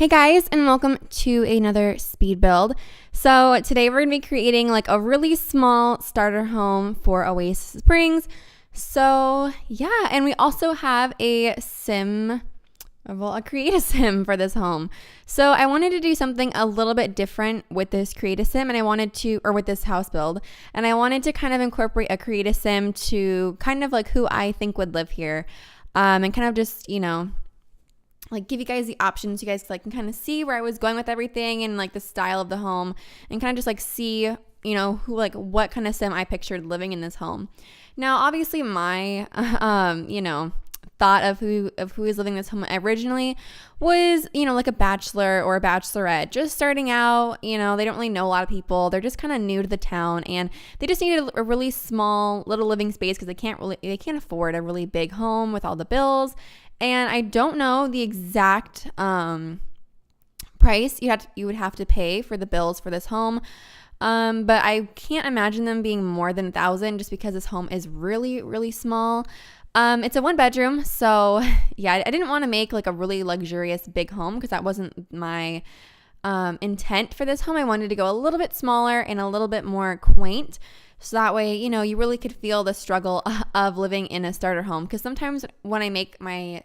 Hey guys, and welcome to another speed build. So today we're going to be creating like a really small starter home for Oasis Springs. So yeah, and we also have a create a sim for this home. So I wanted to do something a little bit different with this create a sim, with this house build. And I wanted to kind of incorporate a create a sim to kind of like who I think would live here. And kind of just, like give you guys the options. You guys can kind of see where I was going with everything and like the style of the home, and kind of just like see, what kind of sim I pictured living in this home. Now, obviously my, thought of who is living in this home originally was, like a bachelor or a bachelorette just starting out. They don't really know a lot of people. They're just kind of new to the town, and they just needed a really small little living space because they can't afford a really big home with all the bills. And I don't know the exact price you would have to pay for the bills for this home. But I can't imagine them being more than $1,000 just because this home is really, really small. It's a 1-bedroom. So yeah, I didn't want to make like a really luxurious big home because that wasn't my intent for this home. I wanted to go a little bit smaller and a little bit more quaint. So that way, you really could feel the struggle of living in a starter home. Because sometimes when I make my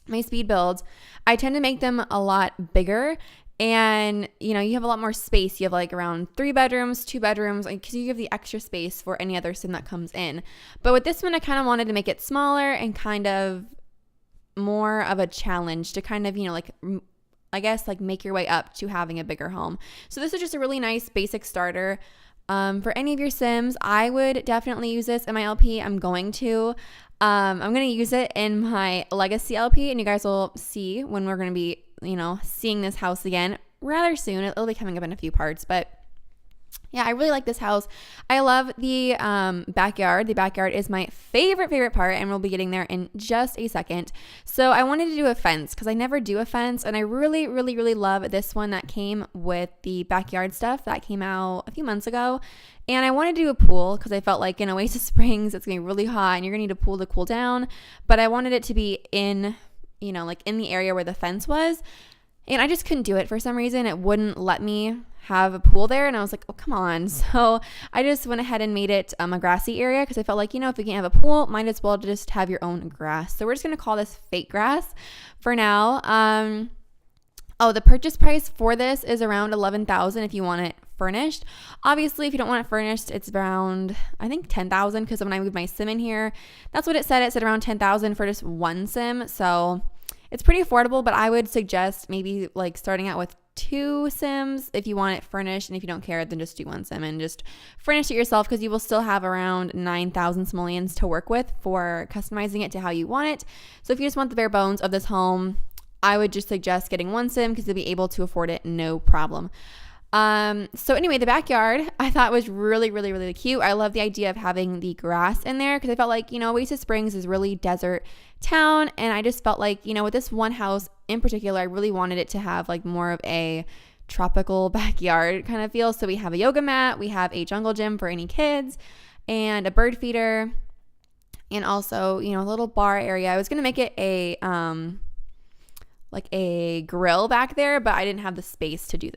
my speed builds, I tend to make them a lot bigger. And, you have a lot more space. You have like around 3 bedrooms, 2 bedrooms, because you have the extra space for any other sim that comes in. But with this one, I kind of wanted to make it smaller and kind of more of a challenge to kind of, make your way up to having a bigger home. So this is just a really nice basic starter. For any of your sims, I would definitely use this in my LP. I'm going to use it in my legacy LP, and you guys will see when we're going to be, seeing this house again rather soon. It'll be coming up in a few parts, but yeah, I really like this house. I love the backyard. The backyard is my favorite part, and we'll be getting there in just a second. So I wanted to do a fence because I never do a fence, and I really, really, really love this one that came with the backyard stuff that came out a few months ago. And I wanted to do a pool because I felt like in Oasis Springs it's going to be really hot and you're going to need a pool to cool down. But I wanted it to be in, in the area where the fence was. And I just couldn't do it for some reason. It wouldn't let me have a pool there. And I was like, oh, come on. So I just went ahead and made it a grassy area because I felt like, if you can't have a pool, might as well just have your own grass. So we're just going to call this fake grass for now. The purchase price for this is around $11,000 if you want it furnished. Obviously, if you don't want it furnished, it's around, I think, $10,000 because when I moved my sim in here, that's what it said. It said around $10,000 for just one sim. So it's pretty affordable, but I would suggest maybe like starting out with 2 sims if you want it furnished, and if you don't care, then just do 1 sim and just furnish it yourself because you will still have around 9,000 simoleons to work with for customizing it to how you want it. So if you just want the bare bones of this home, I would just suggest getting 1 sim because you'll be able to afford it no problem. So anyway, the backyard I thought was really, really, really cute. I love the idea of having the grass in there because I felt like, Oasis Springs is really desert town. And I just felt like, with this one house in particular, I really wanted it to have like more of a tropical backyard kind of feel. So we have a yoga mat, we have a jungle gym for any kids, and a bird feeder, and also, a little bar area. I was going to make it a grill back there, but I didn't have the space to do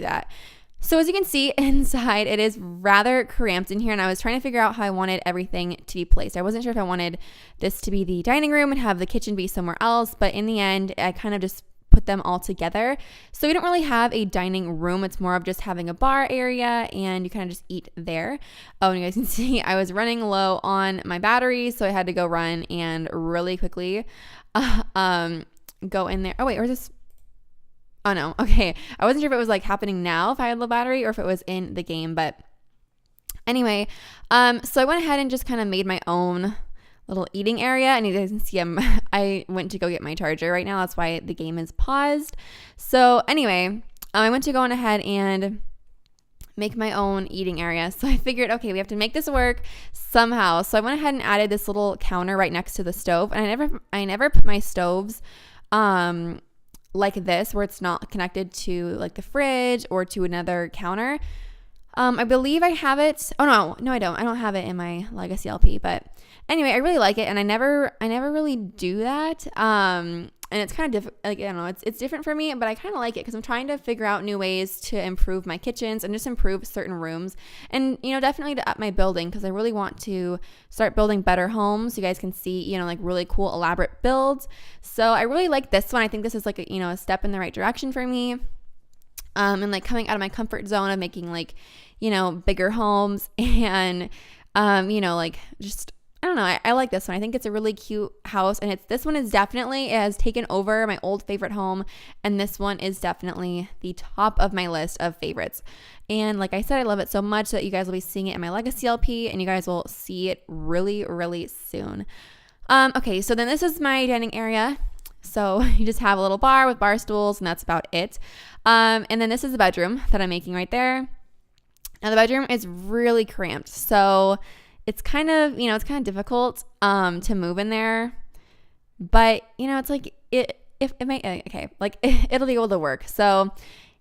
that. So as you can see inside, it is rather cramped in here, and I was trying to figure out how I wanted everything to be placed. I wasn't sure if I wanted this to be the dining room and have the kitchen be somewhere else, but in the end, I kind of just put them all together. So we don't really have a dining room. It's more of just having a bar area, and you kind of just eat there. Oh, and you guys can see I was running low on my batteries, so I had to go run and really quickly go in there. Oh wait, or is this? Oh no. Okay. I wasn't sure if it was like happening now if I had low battery or if it was in the game, but anyway, so I went ahead and just kind of made my own little eating area, and you guys can see I went to go get my charger right now. That's why the game is paused. So anyway, I went to go on ahead and make my own eating area. So I figured, okay, we have to make this work somehow. So I went ahead and added this little counter right next to the stove, and I never put my stoves like this where it's not connected to like the fridge or to another counter. I believe I have it. Oh no, I don't. I don't have it in my legacy LP, but anyway, I really like it, and I never really do that. And And it's kind of like, I don't know, it's different for me, but I kind of like it because I'm trying to figure out new ways to improve my kitchens and just improve certain rooms, and definitely to up my building, because I really want to start building better homes so you guys can see like really cool elaborate builds. So I really like this one. I think this is like a step in the right direction for me, and like coming out of my comfort zone of making like bigger homes, and like just I don't know. I like this one. I think it's a really cute house, and this one is definitely, it has taken over my old favorite home, and this one is definitely the top of my list of favorites. And like I said, I love it so much that you guys will be seeing it in my Legacy LP, and you guys will see it really, really soon. Okay, so then this is my dining area. So you just have a little bar with bar stools, and that's about it. And then this is the bedroom that I'm making right there. Now the bedroom is really cramped, so it's kind of difficult to move in there, but it's like it'll be able to work. So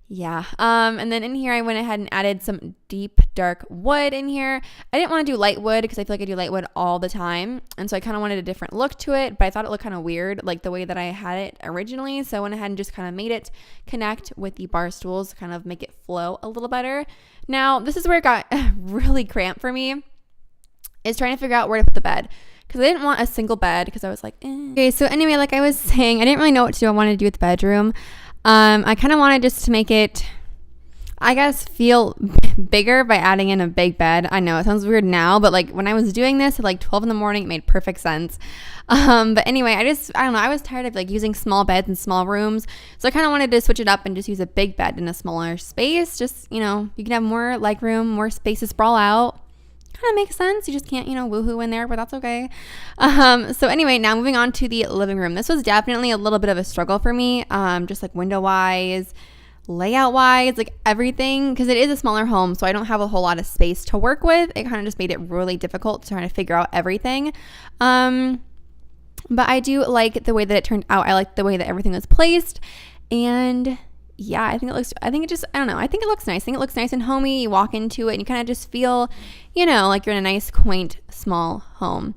yeah. And then in here I went ahead and added some deep dark wood in here. I didn't want to do light wood because I feel like I do light wood all the time, and so I kind of wanted a different look to it, but I thought it looked kind of weird like the way that I had it originally, so I went ahead and just kind of made it connect with the bar stools to kind of make it flow a little better. Now this is where it got really cramped for me, is trying to figure out where to put the bed, because I didn't want a single bed because I was like, eh. Okay, so anyway, like I was saying, I didn't really know what to do. I wanted to do with the bedroom. I kind of wanted just to make it, I guess, feel bigger by adding in a big bed. I know it sounds weird now, but like when I was doing this at like 12 in the morning, it made perfect sense. But anyway, I don't know. I was tired of like using small beds in small rooms. So I kind of wanted to switch it up and just use a big bed in a smaller space. Just, you can have more leg room, more space to sprawl out. Kind of makes sense. You just can't, woohoo in there, but that's okay. So anyway, now moving on to the living room. This was definitely a little bit of a struggle for me, just like window wise, layout wise, like everything, because it is a smaller home, so I don't have a whole lot of space to work with. It kind of just made it really difficult trying to figure out everything. But I do like the way that it turned out. I like the way that everything was placed, and yeah, I think it looks nice. I think it looks nice and homey. You walk into it and you kind of just feel, like you're in a nice, quaint, small home.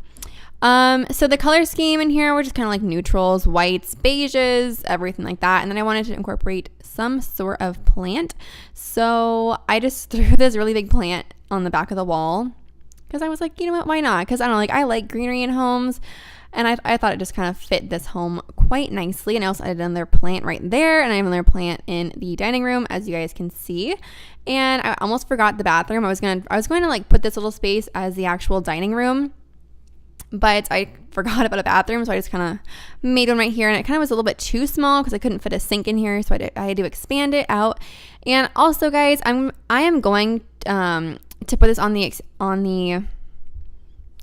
So the color scheme in here were just kind of like neutrals, whites, beiges, everything like that. And then I wanted to incorporate some sort of plant. So I just threw this really big plant on the back of the wall because I was like, you know what, why not? Because I don't know, like I like greenery in homes. And I thought it just kind of fit this home quite nicely. And I also added another plant right there. And I have another plant in the dining room, as you guys can see. And I almost forgot the bathroom. I was going to like put this little space as the actual dining room, but I forgot about a bathroom. So I just kind of made one right here. And it kind of was a little bit too small because I couldn't fit a sink in here. So I had to expand it out. And also, guys, I am going to put this on the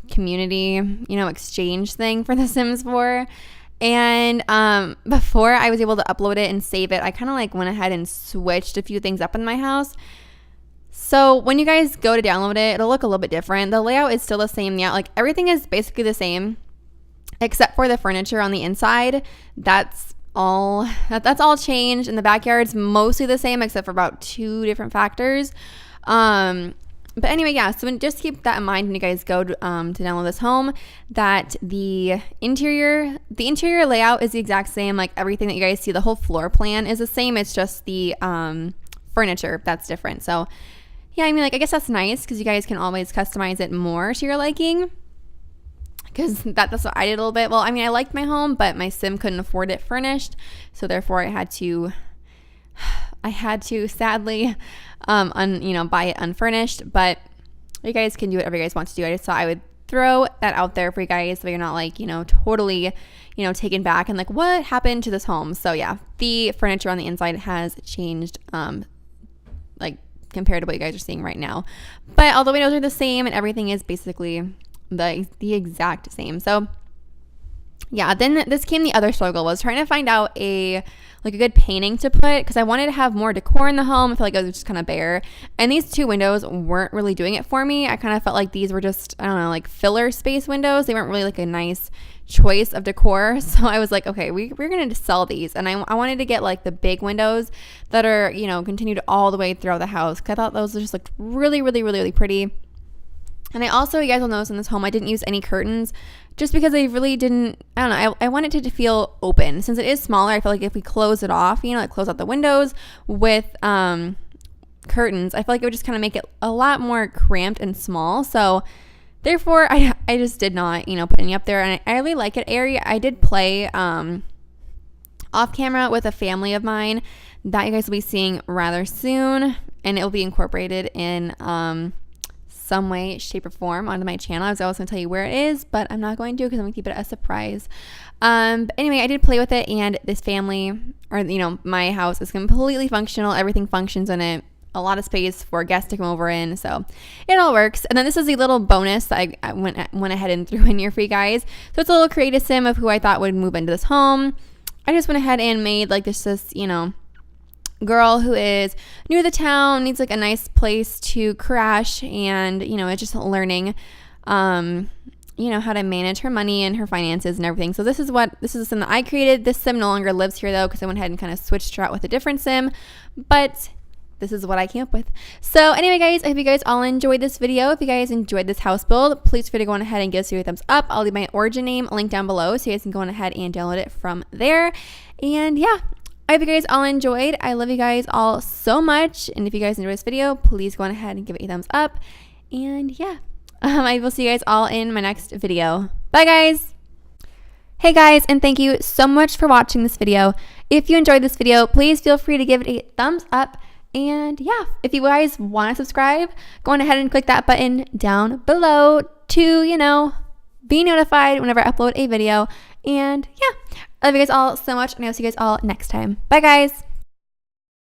community, exchange thing for The Sims 4. And before I was able to upload it and save it, I kind of like went ahead and switched a few things up in my house. So when you guys go to download it, it'll look a little bit different. The layout is still the same. Yeah, like everything is basically the same except for the furniture on the inside. That's all changed, and the backyard's mostly the same except for about 2 different factors. But anyway, yeah, so just keep that in mind when you guys go to download this home, that the interior layout is the exact same. Like everything that you guys see, the whole floor plan is the same. It's just the furniture that's different. So yeah, I mean, like I guess that's nice because you guys can always customize it more to your liking. Because that's what I did a little bit. Well, I mean, I liked my home, but my sim couldn't afford it furnished. So therefore I had to sadly buy it unfurnished, but you guys can do whatever you guys want to do. I just thought I would throw that out there for you guys so you're not like, totally, taken back and like, what happened to this home? So yeah, the furniture on the inside has changed, like compared to what you guys are seeing right now. But all the windows are the same and everything is basically the exact same. So yeah, then this came the other struggle, was trying to find out a good painting to put, because I wanted to have more decor in the home. I felt like it was just kind of bare, and these 2 windows weren't really doing it for me. I kind of felt like these were just, I don't know, like filler space windows. They weren't really like a nice choice of decor. So I was like, okay, we're going to sell these, and I wanted to get like the big windows that are, continued all the way throughout the house, because I thought those just looked really, really, really, really pretty. And I also, you guys will notice in this home, I didn't use any curtains just because I really didn't, I don't know, I wanted it to feel open. Since it is smaller, I feel like if we close it off, you know, like close out the windows with curtains, I feel like it would just kind of make it a lot more cramped and small. So therefore, I just did not, you know, put any up there. And I really like it area. I did play off camera with a family of mine that you guys will be seeing rather soon. And it will be incorporated in some way, shape, or form onto my channel. I was always going to tell you where it is, but I'm not going to because I'm going to keep it a surprise. But anyway, I did play with it, and this family, or you know, my house is completely functional. Everything functions in it. A lot of space for guests to come over in, so it all works. And then this is a little bonus that I went ahead and threw in here for you guys. So it's a little create a sim of who I thought would move into this home. I just went ahead and made like this, you know, girl who is new to the town, needs like a nice place to crash, and you know, it's just learning you know, how to manage her money and her finances and everything. So this is a sim that I created. This sim no longer lives here though, because I went ahead and kind of switched her out with a different sim, but this is what I came up with. So anyway, guys, I hope you guys all enjoyed this video. If you guys enjoyed this house build, please feel free to go on ahead and give us a thumbs up. I'll leave my origin name link down below so you guys can go on ahead and download it from there. And yeah, I hope you guys all enjoyed. I love you guys all so much. And if you guys enjoyed this video, please go on ahead and give it a thumbs up. And yeah, I will see you guys all in my next video. Bye, guys. Hey guys, and thank you so much for watching this video. If you enjoyed this video, please feel free to give it a thumbs up. And yeah, if you guys want to subscribe, go on ahead and click that button down below to, you know, be notified whenever I upload a video. And yeah, I love you guys all so much, and I'll see you guys all next time. Bye, guys.